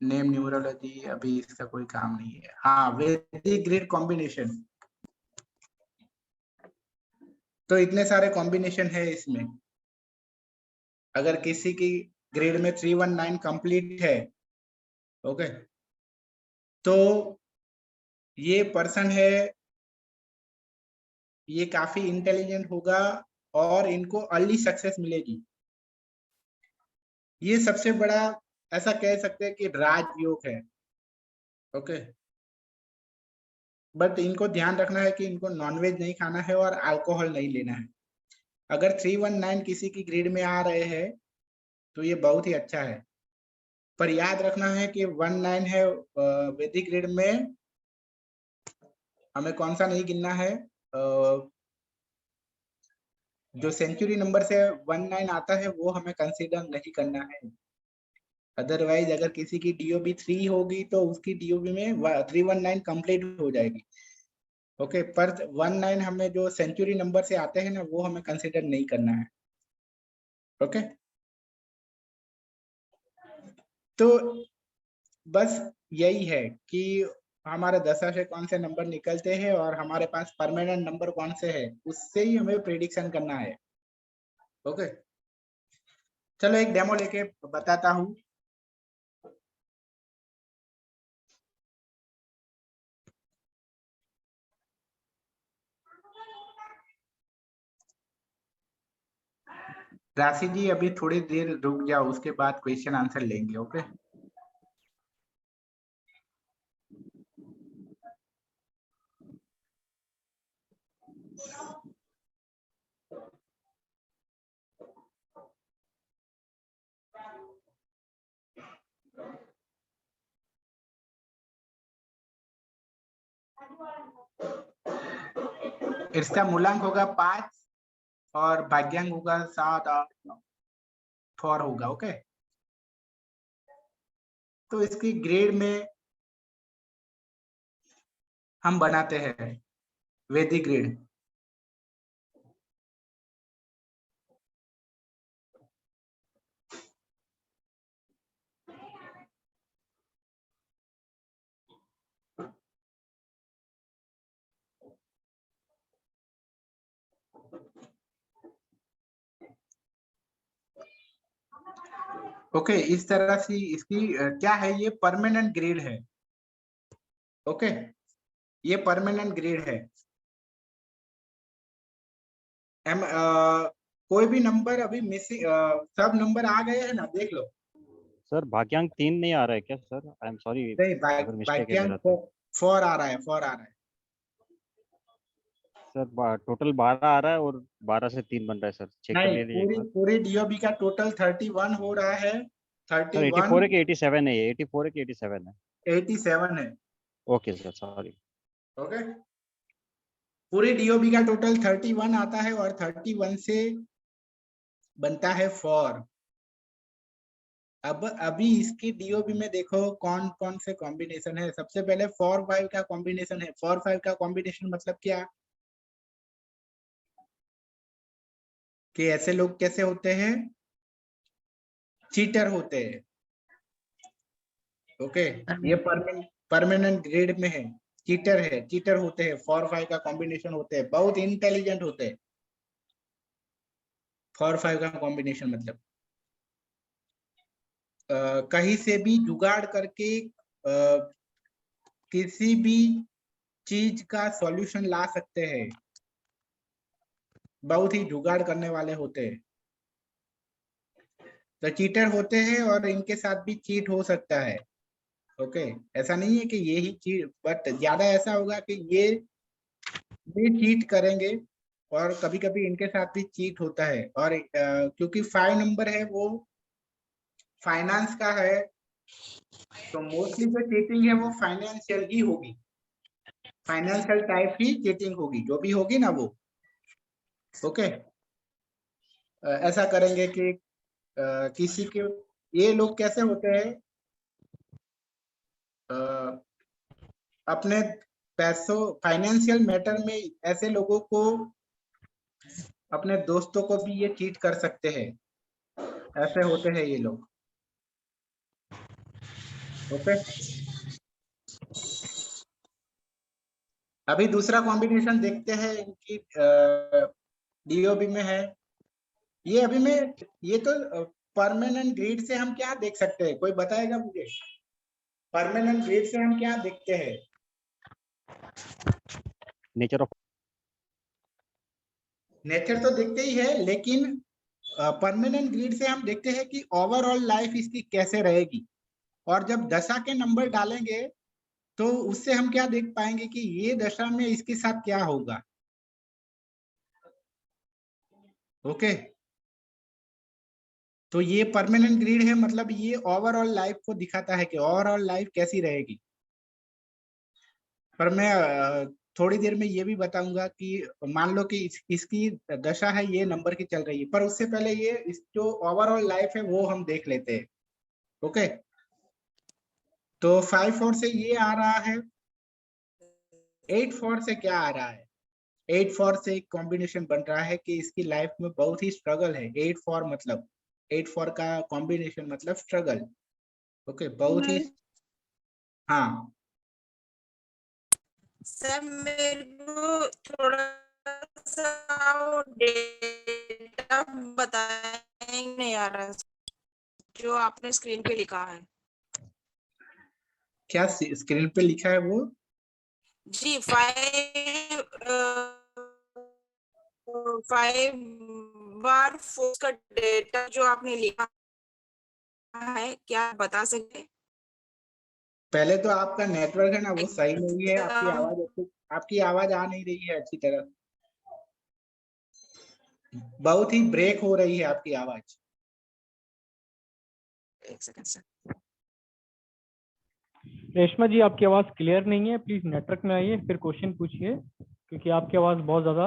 नेम न्यूमरोलॉजी अभी इसका कोई काम नहीं है। हाँ, वैदिक ग्रिड कॉम्बिनेशन, तो इतने सारे कॉम्बिनेशन है इसमें। अगर किसी की ग्रेड में 319 कंप्लीट है, ओके, तो ये पर्सन है, ये काफी इंटेलिजेंट होगा और इनको अर्ली सक्सेस मिलेगी। ये सबसे बड़ा ऐसा कह सकते हैं कि राजयोग है। ओके, बट इनको ध्यान रखना है कि इनको नॉनवेज नहीं खाना है और अल्कोहल नहीं लेना है। अगर 319 किसी की ग्रेड में आ रहे हैं तो ये बहुत ही अच्छा है, पर याद रखना है कि 19 है वैदिक ग्रेड में, हमें कौन सा नहीं गिनना है, जो सेंचुरी नंबर से 19 आता है वो हमें कंसीडर नहीं करना है। अदरवाइज अगर किसी की डीओबी 3 होगी तो उसकी डीओबी में 319 कंप्लीट हो जाएगी। ओके, पर 19 हमें जो सेंचुरी नंबर से आते हैं ना वो हमें कंसीडर नहीं करना है। ओके, तो बस यही है कि हमारे दशा से कौन से नंबर निकलते हैं और हमारे पास परमानेंट नंबर कौन से है, उससे ही हमें प्रेडिक्शन करना है। ओके, चलो एक डेमो लेके बताता हूँ। राशि जी अभी थोड़ी देर रुक जाओ, उसके बाद क्वेश्चन आंसर लेंगे। ओके, इसका मूलांक होगा 5 और भाग्यांक होगा 7, 8, 9, 4 होगा। ओके, तो इसकी ग्रेड में हम बनाते हैं वैदिक ग्रिड। ओके, इस तरह से इसकी क्या है, ये परमानेंट ग्रिड है। ओके, ये परमानेंट ग्रिड है। कोई भी नंबर अभी मिसिंग, सब नंबर आ गए हैं ना, देख लो। सर भाग्यांक 3 नहीं आ रहा है क्या सर? आई एम सॉरी नहीं, अगर मिस्टेक है मेरा वाक्यांक तो। 4 आ रहा है, 4 आ रहा है। सर टोटल 12 आ रहा है और 12 से 3 बन रहा है सर, चेक कर नहीं, लीजिए एक बार। पूरी डीओबी का टोटल 31 हो रहा है। सर 31 84 है कि 87 है? ये 84 है कि 87 है? 87 है। Okay sir, sorry. ओके, पूरी डीओबी का टोटल 31 आता है और 31 से बनता है 4। अब अभी इसकी डीओबी में देखो कौन कौन से कॉम्बिनेशन है। सबसे पहले 4-5 का कॉम्बिनेशन है। 4-5 का कॉम्बिनेशन मतलब क्या, कि ऐसे लोग कैसे होते हैं, चीटर होते हैं। ओके, ये परमानेंट ग्रेड में है, चीटर है, चीटर होते हैं। 4-5 का कॉम्बिनेशन होते हैं, बहुत इंटेलिजेंट होते हैं। 4-5 का कॉम्बिनेशन मतलब कहीं से भी जुगाड़ करके किसी भी चीज का सॉल्यूशन ला सकते हैं। बहुत ही जुगाड़ करने वाले होते हैं, तो चीटर होते हैं और इनके साथ भी चीट हो सकता है। ओके, ऐसा नहीं है कि ये ही चीट, बट ज्यादा ऐसा होगा कि ये चीट करेंगे और कभी कभी इनके साथ भी चीट होता है। और क्योंकि 5 नंबर है वो फाइनेंस का है, तो मोस्टली जो चीटिंग है वो फाइनेंशियल ही होगी, फाइनेंशियल टाइप ही चीटिंग होगी, जो भी होगी ना वो। ओके, ऐसा करेंगे कि किसी के, ये लोग कैसे होते हैं, अपने पैसों फाइनेंशियल मैटर में ऐसे लोगों को, अपने दोस्तों को भी ये चीट कर सकते हैं। ऐसे होते हैं ये लोग। ओके, अभी दूसरा कॉम्बिनेशन देखते हैं इनकी डीओबी में है। ये अभी में, ये तो परमानेंट ग्रिड से हम क्या देख सकते हैं, कोई बताएगा मुझे? परमानेंट ग्रिड से हम क्या देखते हैं? नेचर ऑफ नेचर तो देखते ही है, लेकिन परमानेंट ग्रिड से हम देखते हैं कि ओवरऑल लाइफ इसकी कैसे रहेगी। और जब दशा के नंबर डालेंगे तो उससे हम क्या देख पाएंगे कि ये दशा में इसके साथ क्या होगा। ओके, तो ये परमानेंट ग्रिड है, मतलब ये ओवरऑल लाइफ को दिखाता है कि ओवरऑल लाइफ कैसी रहेगी। पर मैं थोड़ी देर में ये भी बताऊंगा कि मान लो कि इसकी दशा है, ये नंबर की चल रही है, पर उससे पहले ये इस जो ओवरऑल लाइफ है वो हम देख लेते हैं। ओके, तो 5-4 से ये आ रहा है, 8-4 से क्या आ रहा है? 8-4 से एक कॉम्बिनेशन बन रहा है कि इसकी लाइफ में बहुत ही स्ट्रगल है। 8-4 मतलब 8-4 का कॉम्बिनेशन मतलब स्ट्रगल। ओके, बहुत ही, हाँ सर मेरे को थोड़ा सा वो डेटा बताएं, नहीं आ रहा जो आपने स्क्रीन पे लिखा है। क्या स्क्रीन पे लिखा है वो? जी 5 बार 4 का डेटा जो आपने लिखा है, क्या आप बता सकते हैं? पहले तो आपका नेटवर्क है ना वो सही नहीं है, आपकी आवाज आ नहीं रही है अच्छी तरह, बहुत ही ब्रेक हो रही है आपकी आवाज। एक सेकंड सर। रेशमा जी आपकी आवाज क्लियर नहीं है, प्लीज नेटवर्क में आइए फिर क्वेश्चन पूछिए, क्योंकि आपकी आवाज बहुत ज्यादा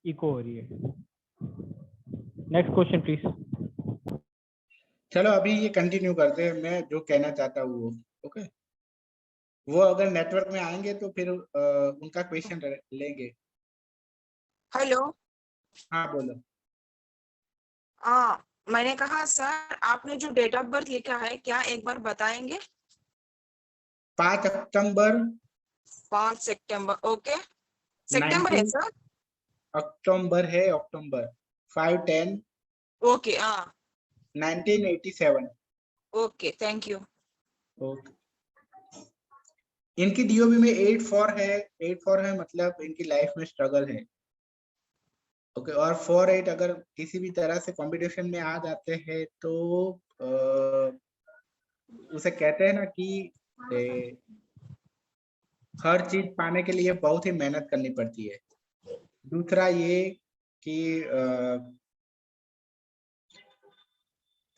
इको हो रही है। Next question please. चलो अभी ये कंटिन्यू करते हैं, मैं जो कहना चाहता हूँ वो। ओके, वो अगर नेटवर्क में आएंगे तो फिर उनका क्वेश्चन लेंगे। हेलो। हाँ बोलो। मैंने कहा सर आपने जो डेट ऑफ बर्थ लिखा है क्या एक बार बताएंगे? 5 अक्टूबर 5 सितंबर। ओके, सितंबर है 19 सर? अक्टूबर है, अक्टूबर 5/10 okay 1987। Okay, thank you. Okay. इनकी डीओबी में 8/4 है, 8/4 है मतलब इनकी लाइफ में स्ट्रगल है। ओके, और 4/8 अगर किसी भी तरह से कंपटीशन में आ जाते हैं तो उसे कहते हैं ना कि हर चीज पाने के लिए बहुत ही मेहनत करनी पड़ती है। दूसरा ये कि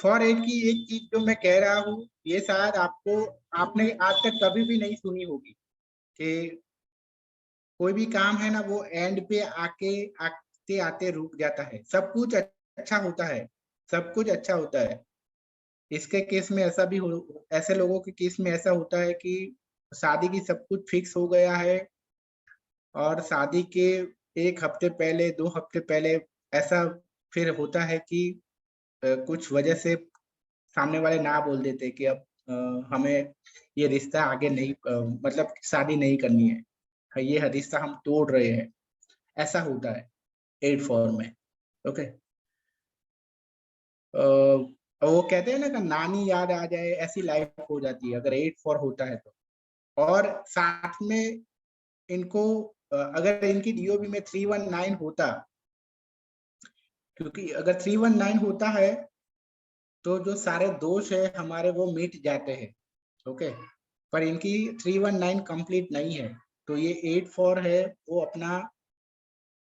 4/8 की एक चीज जो मैं कह रहा हूँ ये शायद आपने आज तक कभी भी नहीं सुनी होगी कि कोई भी काम है ना वो एंड पे आते आते रुक जाता है। सब कुछ अच्छा होता है, सब कुछ अच्छा होता है। इसके केस में ऐसा भी हो, ऐसे लोगों के केस में ऐसा होता है कि शादी की सब कुछ फिक्स हो गया है और शादी के 1 हफ्ते पहले 2 हफ्ते पहले ऐसा फिर होता है कि कुछ वजह से सामने वाले ना बोल देते कि अब हमें ये रिश्ता आगे नहीं मतलब शादी नहीं करनी है, ये रिश्ता हम तोड़ रहे हैं। ऐसा होता है 8/4 में। ओके, वो कहते हैं ना कि नानी याद आ जाए, ऐसी लाइफ हो जाती है अगर 8/4 होता है तो। और साथ में इनको अगर इनकी डीओबी में 319 होता, क्योंकि अगर 319 होता है तो जो सारे दोष है हमारे वो मिट जाते हैं। ओके, पर इनकी 319 कंप्लीट नहीं है तो ये 8/4 है, वो अपना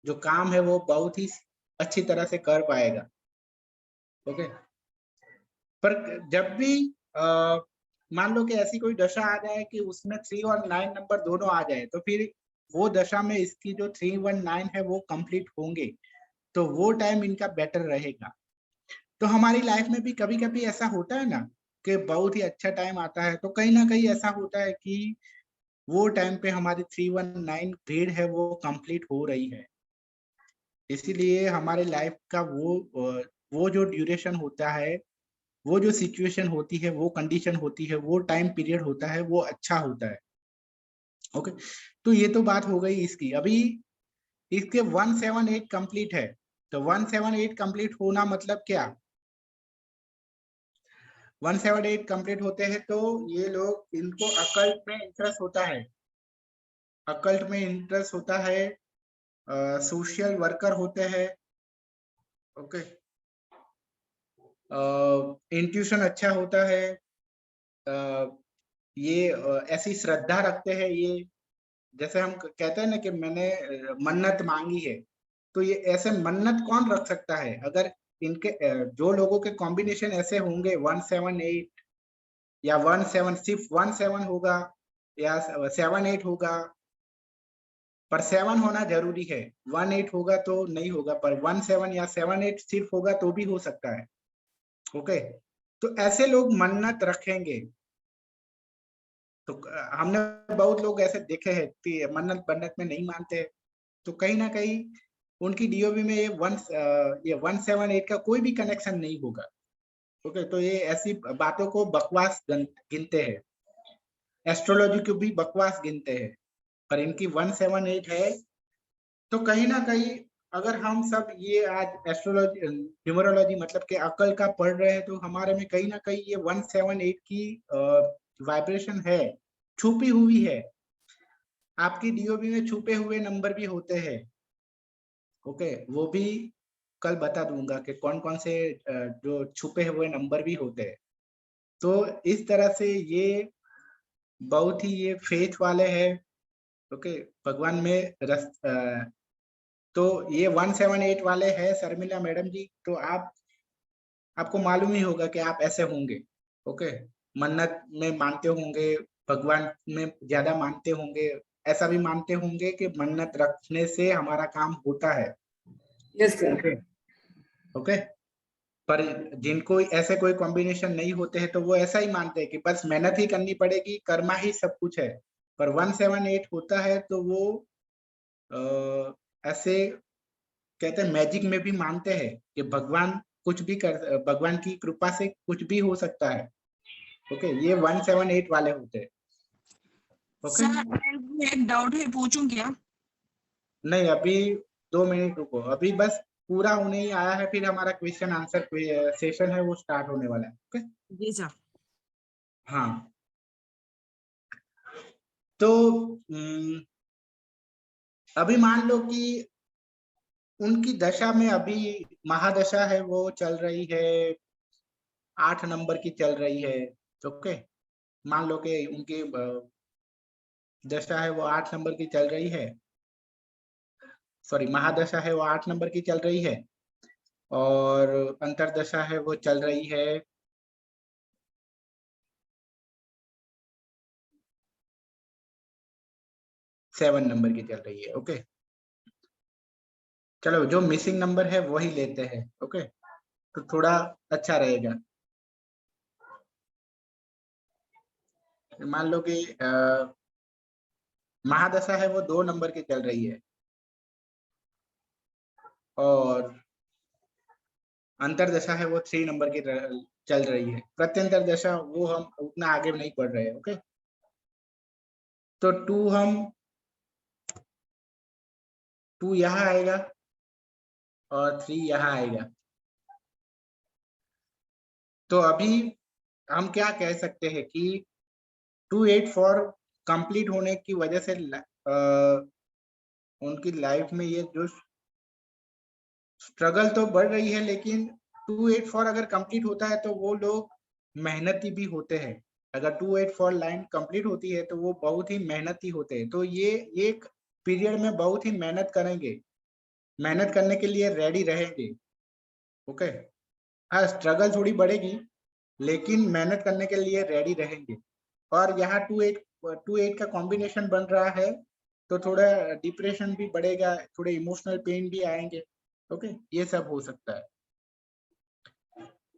जो काम है वो बहुत ही अच्छी तरह से कर पाएगा। ओके, पर जब भी मान लो कि ऐसी कोई दशा आ जाए कि उसमें 3 और 9 नंबर दोनों आ जाए तो फिर वो दशा में इसकी जो 319 है वो कंप्लीट होंगे तो वो टाइम इनका बेटर रहेगा। तो हमारी लाइफ में भी कभी कभी ऐसा होता है ना कि बहुत ही अच्छा टाइम आता है तो कहीं ना कहीं ऐसा होता है कि वो टाइम पे हमारी 319 ग्रेड है वो कंप्लीट हो रही है। इसीलिए हमारे लाइफ का वो जो ड्यूरेशन होता है, वो जो सिचुएशन होती है, वो कंडीशन होती है, वो टाइम पीरियड होता है, वो अच्छा होता है। ओके, तो ये तो बात हो गई इसकी। अभी इसके 178 कंप्लीट है तो 178 कंप्लीट होना मतलब क्या? 178 कंप्लीट होते हैं तो ये लोग, इनको अकल्ट में इंटरेस्ट होता है, अकल्ट में इंटरेस्ट होता है, सोशल वर्कर होते हैं। ओके, इंट्यूशन अच्छा होता है, ये ऐसी श्रद्धा रखते हैं, ये जैसे हम कहते हैं ना कि मैंने मन्नत मांगी है, तो ये ऐसे मन्नत कौन रख सकता है? अगर इनके जो लोगों के कॉम्बिनेशन ऐसे होंगे 178 या 17, सिर्फ 17 होगा या 78 होगा, पर 7 होना जरूरी है। 18 होगा तो नहीं होगा, पर 17 या 78 सिर्फ होगा तो भी हो सकता है। ओके, तो ऐसे लोग मन्नत रखेंगे। तो हमने बहुत लोग ऐसे देखे हैं कि मन्नत बन्नत में नहीं मानते, तो कहीं ना कहीं उनकी डीओबी में ये 178 का कोई भी कनेक्शन नहीं होगा। ओके, तो ये ऐसी बातों को बकवास गिनते हैं, एस्ट्रोलॉजी को भी बकवास गिनते हैं, पर इनकी 178 है। तो कहीं ना कहीं अगर हम सब ये आज एस्ट्रोलॉजी न्यूमरोलॉजी मतलब के अकल का पढ़ रहे हैं तो हमारे में कहीं ना कहीं ये 178 की वाइब्रेशन है, छुपी हुई है। आपकी डीओबी में छुपे हुए नंबर भी होते हैं। ओके, वो भी कल बता दूंगा कि कौन कौन से जो छुपे हुए नंबर भी होते हैं। तो इस तरह से ये बहुत ही ये फेथ वाले हैं। ओके, भगवान में तो ये 178 वाले हैं शर्मिला मैडम जी, तो आपको मालूम ही होगा कि आप ऐसे होंगे। ओके, मन्नत में मानते होंगे, भगवान में ज्यादा मानते होंगे, ऐसा भी मानते होंगे कि मन्नत रखने से हमारा काम होता है। Yes, sir. ओके ओके, पर जिनको ऐसे कोई कॉम्बिनेशन नहीं होते हैं तो वो ऐसा ही मानते हैं कि बस मेहनत ही करनी पड़ेगी, कर्मा ही सब कुछ है। पर 178 होता है तो वो ऐसे कहते हैं मैजिक में भी मानते हैं कि भगवान कुछ भी कर, भगवान की कृपा से कुछ भी हो सकता है। ओके, ये 178 वाले होते हैं। ओके, सर मेरे को एक डाउट है, पूछूं क्या? नहीं अभी 2 मिनट रुको, अभी बस पूरा होने ही आया है, फिर हमारा क्वेश्चन आंसर सेशन है वो स्टार्ट होने वाला है। ओके, जी सर। हाँ तो अभी मान लो कि उनकी दशा में अभी महादशा है वो चल रही है, 8 नंबर की चल रही है। ओके, मान लो कि उनकी दशा है वो 8 नंबर की चल रही है, सॉरी महादशा है वो 8 नंबर की चल रही है, और अंतरदशा है वो चल रही है 7 नंबर की चल रही है। ओके, चलो जो मिसिंग नंबर है वही लेते हैं। ओके, तो थोड़ा अच्छा रहेगा। मान लो कि महादशा है वो 2 नंबर की चल रही है, और अंतरदशा है वो 3 नंबर की चल रही है। प्रत्यंतर दशा वो हम उतना आगे नहीं बढ़ रहे हैं। ओके, तो 2 यहाँ आएगा और 3 यहाँ आएगा। तो अभी हम क्या कह सकते हैं कि 284 कंप्लीट होने की वजह से उनकी लाइफ में ये जो स्ट्रगल तो बढ़ रही है, लेकिन 284 अगर कंप्लीट होता है तो वो लोग मेहनती भी होते हैं। अगर 284 लाइन कंप्लीट होती है तो वो बहुत ही मेहनती होते हैं। तो ये एक पीरियड में बहुत ही मेहनत करेंगे, मेहनत करने के लिए रेडी रहेंगे। ओके, हाँ स्ट्रगल थोड़ी बढ़ेगी लेकिन मेहनत करने के लिए रेडी रहेंगे। और यहाँ 28 का कॉम्बिनेशन बन रहा है तो थोड़ा डिप्रेशन भी बढ़ेगा, थोड़े इमोशनल पेन भी आएंगे। ओके, ये सब हो सकता है।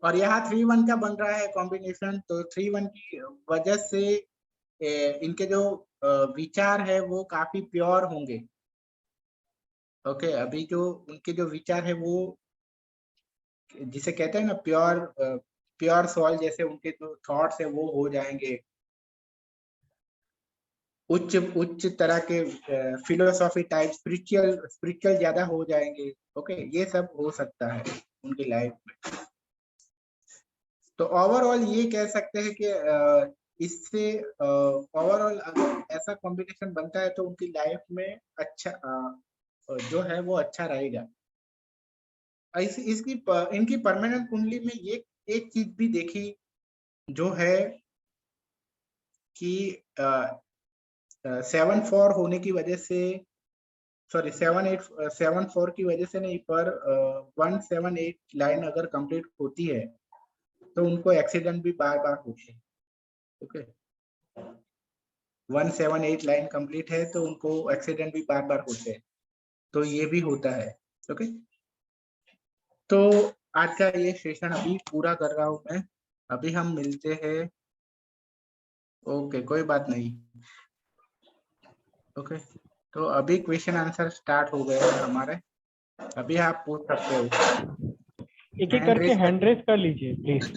और यहाँ 3-1 का बन रहा है कॉम्बिनेशन, तो 3-1 की वजह से इनके जो विचार है वो काफी प्योर होंगे। ओके, अभी जो उनके जो विचार है वो जिसे कहते हैं ना प्योर सॉल जैसे उनके जो थॉट्स है वो हो जाएंगे, उच्च उच्च तरह के फिलोसॉफी टाइप स्पिरिचुअल ज्यादा हो जाएंगे। ओके, ये सब हो सकता है उनकी लाइफ में। तो ओवरऑल ये कह सकते हैं कि इससे ओवरऑल अगर ऐसा कॉम्बिनेशन बनता है तो उनकी लाइफ में अच्छा जो है वो अच्छा रहेगा। इसकी इनकी परमानेंट कुंडली में ये एक चीज भी देखी जो है कि 7-4 होने की वजह से, सॉरी 7-4 की वजह से नहीं, पर 178 लाइन अगर कंप्लीट होती है तो उनको एक्सीडेंट भी बार बार होते हैं। ओके, 178 लाइन कंप्लीट है तो उनको एक्सीडेंट भी बार बार होते हैं, तो ये भी होता है। ओके, तो आज का ये सेशन अभी पूरा कर रहा हूं मैं, अभी हम मिलते हैं। ओके, कोई बात नहीं। ओके, तो अभी क्वेश्चन आंसर स्टार्ट हो गए हैं हमारे, अभी आप पूछ सकते हो। एक एक करके हैंड रेस कर लीजिए प्लीज।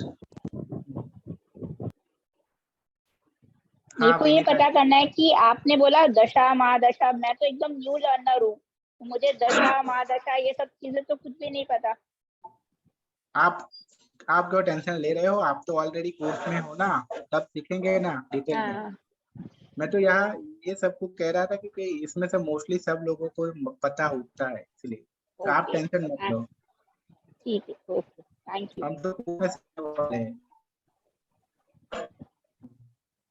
मेरे को ये पता करना है कि आपने बोला दशा महादशा, मैं तो एकदम न्यू लर्नर हूँ, मुझे दशा महादशा ये सब चीजें तो कुछ भी नहीं पता। आप क्यों टेंशन ले रहे हो, आप तो ऑलरेडी कोर्स में हो ना, तब सीखेंगे ना डिटेल में। हाँ, मैं तो यहाँ ये सबको कह रहा था क्योंकि इसमें से मोस्टली सब लोगों को पता होता है, इसलिए तो आप ओके, टेंशन मत लो। ठीक है, ओके, थैंक यू। हम तो पूरे सीखने वाले हैं।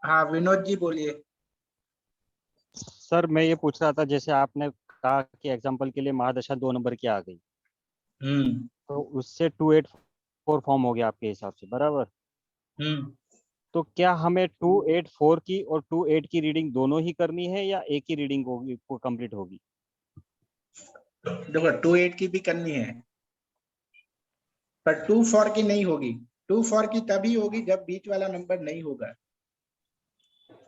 हाँ विनोद जी बोलिए। सर मैं ये पूछ रहा था, जैसे आपने कहा कि एग्जांपल के लिए महादशा 2 नंबर की आ गई, तो उससे 284 फॉर्म हो गया आपके हिसाब से, बराबर? तो क्या हमें 284 की और 28 की रीडिंग दोनों ही करनी है या एक ही रीडिंग होगी वो कंप्लीट होगी? देखो 28 की भी करनी है, पर 2-4 की नहीं होगी। 2-4 की तभी होगी जब बीच वाला नंबर नहीं होगा।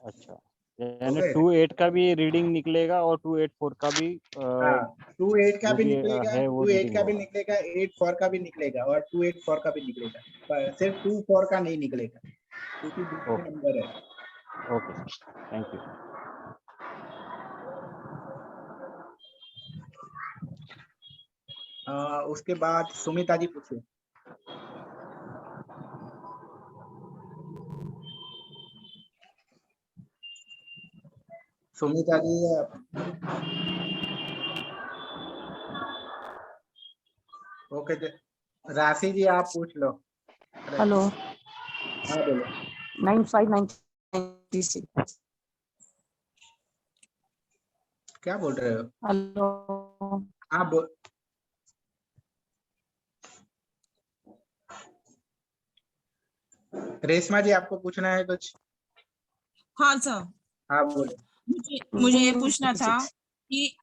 अच्छा, यानी गए? 2-8 का भी रीडिंग निकलेगा और 2-8-4 का भी हाँ, 2-8 का जो भी भी निकलेगा, है वो 2-8 रीडिंग का भी होगा। निकलेगा, 8-4 का भी निकलेगा और 2-8-4 का भी निकलेगा, पर सिर्फ 2-4 का नहीं निकलेगा क्योंकि बीच में ओके नंबर है। Okay, thank you. उसके बाद सुमिता जी पूछिए। सुमिता जी ओके जी। राशि जी आप पूछ लो। हेलो। हाँ बोलो। 9596। क्या बोल रहे हो? हेलो। हाँ बोल। रेशमा जी आपको पूछना है कुछ? हाँ सर, हाँ बोलो। मुझे ये पूछना था कि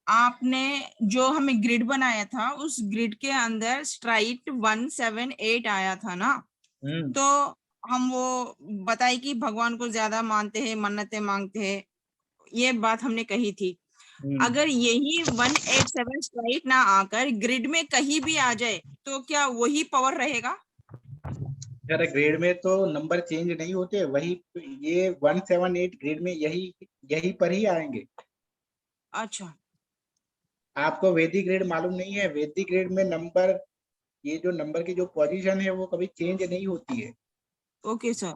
आपने जो हमें ग्रिड बनाया था उस ग्रिड के अंदर स्ट्राइट 178 आया था ना, तो हम वो बताए कि भगवान को ज्यादा मानते हैं, मन्नतें मांगते हैं, ये बात हमने कही थी। अगर यही 187 स्ट्राइट ना आकर ग्रिड में कहीं भी आ जाए तो क्या वही पावर रहेगा? अरे ग्रेड में तो नंबर चेंज नहीं होते, वही ये 178 ग्रेड में यही पर ही आएंगे। अच्छा, आपको वैदिक ग्रेड मालूम नहीं है? वैदिक ग्रेड में नंबर, ये जो नंबर की जो पोजीशन है वो कभी चेंज नहीं होती है। Okay sir.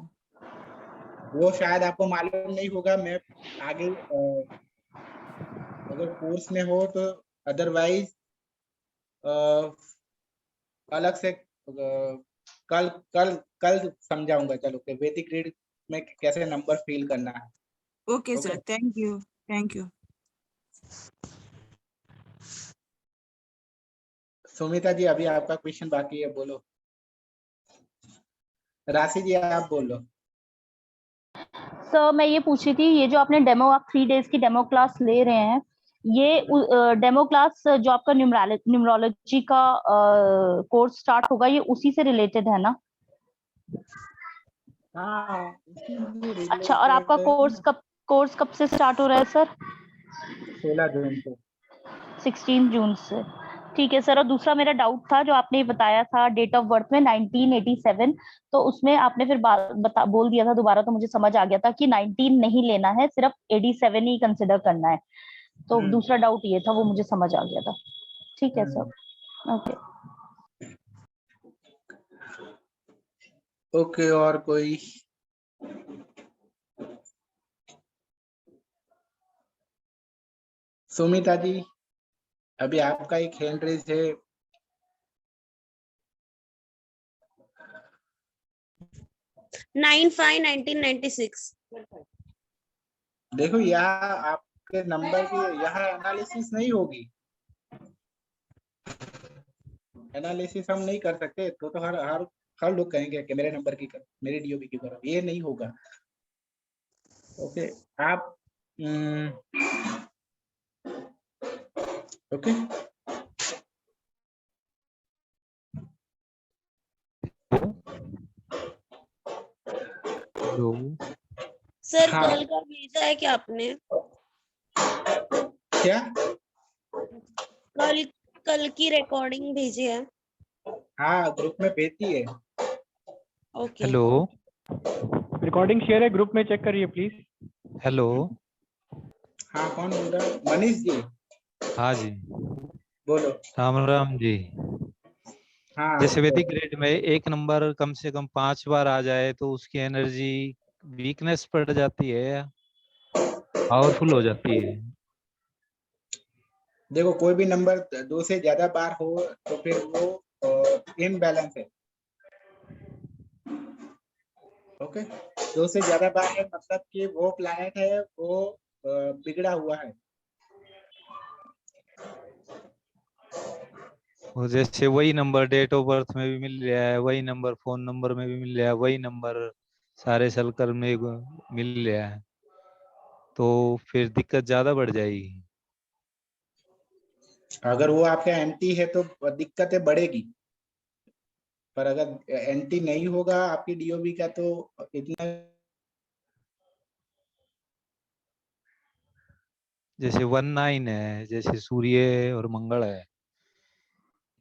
वो शायद आपको मालूम नहीं होगा। मैं आगे अगर कोर्स में हो तो अदरवाइज अलग से कल कल कल समझाऊंगा। चलो कि वैदिक ग्रेड में कैसे नंबर फिल करना है। Okay sir, thank you, thank you. Sumita ji अभी आपका क्वेश्चन बाकी है, बोलो। राशि जी आप बोलो। सर मैं ये पूछ रही थी, ये जो आपने डेमो, आप 3 डेज की डेमो क्लास ले रहे हैं, ये डेमो क्लास जो आपका न्यूमरोलॉजी का कोर्स स्टार्ट होगा, ये उसी से रिलेटेड है ना? हाँ अच्छा, और आपका कोर्स कब से स्टार्ट हो रहा है सर? 16 जून से। 16 जून से, ठीक है सर। और दूसरा मेरा डाउट था, जो आपने बताया था डेट ऑफ बर्थ में 1987, तो उसमें आपने फिर बोल दिया था दोबारा, तो मुझे समझ आ गया था कि 19 नहीं लेना है, सिर्फ 87 ही कंसिडर करना है। तो दूसरा डाउट ये था, वो मुझे समझ आ गया था। ठीक है सर, ओके। ओके, और कोई? सुमिता जी अभी आपका एक हैंड रेज है। 9/5/1996। देखो यहाँ आपके नंबर की यहाँ एनालिसिस नहीं होगी। एनालिसिस हम नहीं कर सकते, तो हर लोग कहेंगे कि मेरे नंबर की करो, मेरे डीओबी की करो, ये नहीं होगा। ओके आप ओके। सर हाँ। कल का भेजा है क्या आपने? क्या? कल की रिकॉर्डिंग भेजी है? हाँ ग्रुप में भेजती है। ओके। हेलो, रिकॉर्डिंग शेयर है, ग्रुप में चेक करिए प्लीज। हेलो। हाँ कौन बोल रहा है? मनीष जी। हाँ जी, बोलो। राम राम जी। हाँ जैसे वैदिक ग्रेड में एक नंबर कम से कम 5 बार आ जाए तो उसकी एनर्जी वीकनेस पड़ जाती है या पावरफुल हो जाती है? देखो कोई भी नंबर 2 से ज्यादा बार हो तो फिर वो इम्बैलेंस है। ओके, 2 से ज्यादा बार है मतलब कि वो प्लैनेट है वो बिगड़ा हुआ है। वो जैसे वही नंबर डेट ऑफ बर्थ में भी मिल रहा है, वही नंबर फोन नंबर में भी मिल रहा है, वही नंबर सारे सर्कल में मिल रहा है, तो फिर दिक्कत ज्यादा बढ़ जाएगी। अगर वो आपका एंटी है तो दिक्कतें बढ़ेगी। पर अगर एंटी नहीं होगा आपकी डीओबी का तो इतना जैसे 19 है, जैसे सूर्य और मंगल है,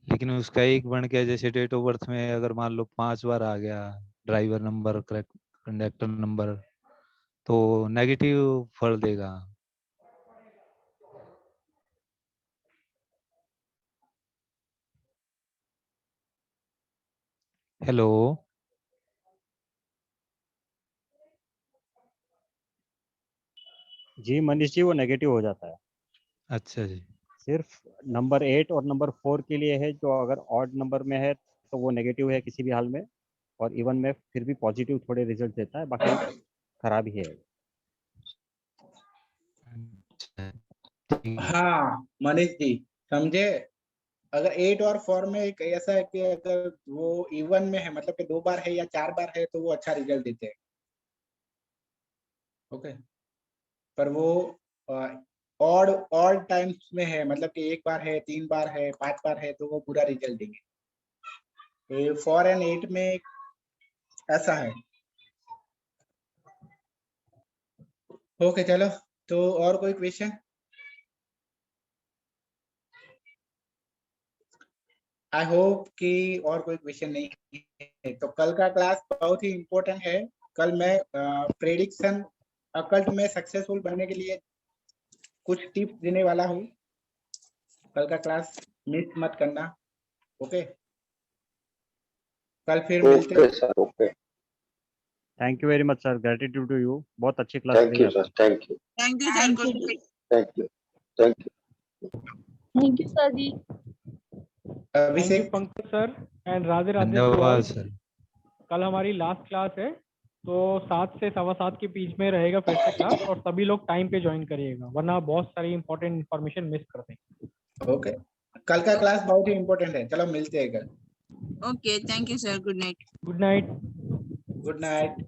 लेकिन उसका एक बन के जैसे डेट ऑफ बर्थ में अगर मान लो 5 बार आ गया ड्राइवर नंबर, कंडक्टर नंबर, तो नेगेटिव फल देगा। हेलो, जी मनीष जी, वो नेगेटिव हो जाता है। अच्छा जी। सिर्फ नंबर 8 और नंबर 4 के लिए है, जो अगर ऑड नंबर में है तो वो नेगेटिव है किसी भी हाल में, और इवन में फिर भी पॉजिटिव थोड़े रिजल्ट देता है, बाकी खराब ही है। हाँ मनीष जी समझे। अगर 8 और 4 में एक ऐसा है कि अगर वो इवन में है, मतलब कि 2 बार है या 4 बार है, तो वो अच्छा रिजल्ट देते हैं। ओके, पर वो ऑड ऑड टाइम्स में है, मतलब कि 1 बार है, 3 बार है, 5 बार है, तो वो पूरा रिजल्ट देंगे। तो 4 एंड 8 में ऐसा है। ओके चलो, तो और कोई क्वेश्चन? आई होप कि और कोई क्वेश्चन नहीं है। तो कल का क्लास बहुत ही इम्पोर्टेंट है। कल मैं प्रेडिक्शन अकल्ट में सक्सेसफुल बनने के लिए कुछ टिप्स देने वाला हूँ। कल का क्लास मिस मत करना। ओके, कल फिर मिलते ओके हैं। Sir, okay. Thank you very much sir, gratitude to you, बहुत अच्छी क्लास थैंक रही यू सर, आपकी। Thank you, thank you sir, good night. Thank you, thank you. Thank you sir ji. Thank you Abhishek, Pankaj sir and Radhe Radhe to धन्यवाद all. Sir. कल हमारी last class है, तो 7 से 7:15 के बीच में रहेगा फिर से क्लास, और सभी लोग टाइम पे ज्वाइन करिएगा, वरना बहुत सारी इंपॉर्टेंट इन्फॉर्मेशन मिस कर देंगे। ओके, कल का क्लास बहुत ही इम्पोर्टेंट है। चलो मिलते हैं कल। Okay, thank you sir, good night. Good night. Good night.